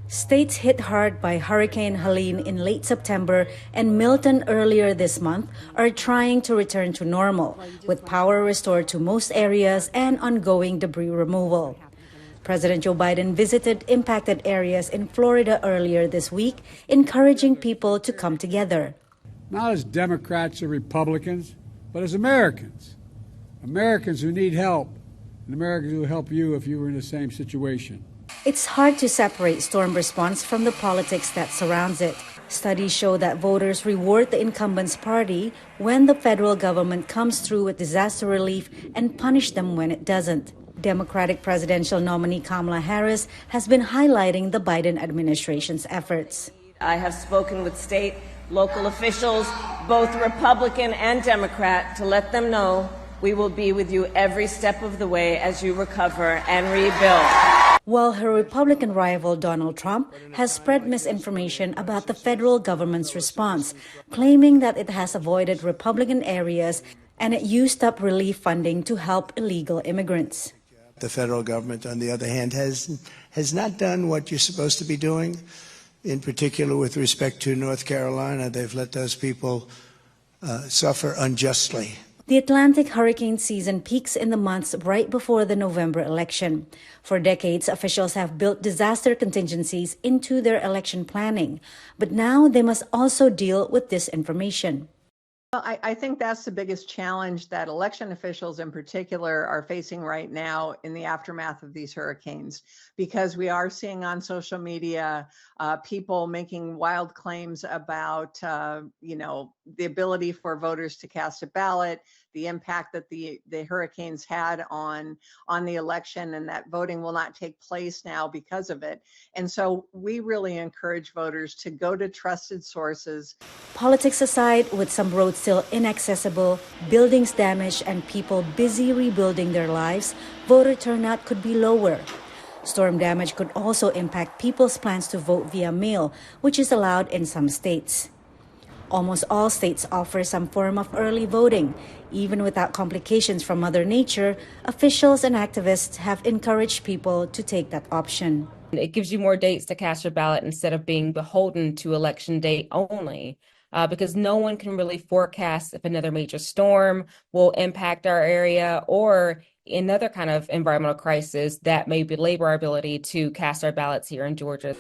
States hit hard by Hurricane Helene in late September and Milton earlier this month are trying to return to normal, with power restored to most areas and ongoing debris removal. President Joe Biden visited impacted areas in Florida earlier this week, encouraging people to come together. Not as Democrats or Republicans, but as Americans. Americans who need help, and Americans who will help you if you were in the same situation. It's hard to separate storm response from the politics that surrounds it. Studies show that voters reward the incumbent's party when the federal government comes through with disaster relief and punish them when it doesn't. Democratic presidential nominee Kamala Harris has been highlighting the Biden administration's efforts. I have spoken with state, local officials, both Republican and Democrat, to let them know we will be with you every step of the way as you recover and rebuild. While her Republican rival Donald Trump has spread misinformation about the federal government's response, claiming that it has avoided Republican areas and it used up relief funding to help illegal immigrants. The federal government, on the other hand, has not done what you're supposed to be doing. In particular, with respect to North Carolina, they've let those people suffer unjustly. The Atlantic hurricane season peaks in the months right before the November election. For decades, officials have built disaster contingencies into their election planning, but now they must also deal with disinformation. Well, I think that's the biggest challenge that election officials in particular are facing right now in the aftermath of these hurricanes, because we are seeing on social media people making wild claims about, the ability for voters to cast a ballot, the impact that the hurricanes had on the election, and that voting will not take place now because of it. And so we really encourage voters to go to trusted sources. Politics aside, with some roads still inaccessible, buildings damaged, and people busy rebuilding their lives, voter turnout could be lower. Storm damage could also impact people's plans to vote via mail, which is allowed in some states. Almost all states offer some form of early voting. Even without complications from Mother Nature, officials and activists have encouraged people to take that option. It gives you more dates to cast your ballot instead of being beholden to election day only, because no one can really forecast if another major storm will impact our area or another kind of environmental crisis that may belabor our ability to cast our ballots here in Georgia.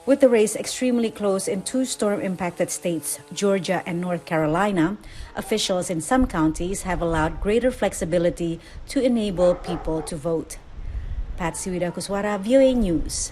With the race extremely close in two storm-impacted states, Georgia and North Carolina, officials in some counties have allowed greater flexibility to enable people to vote. Patsy, Widakuswara, VOA News.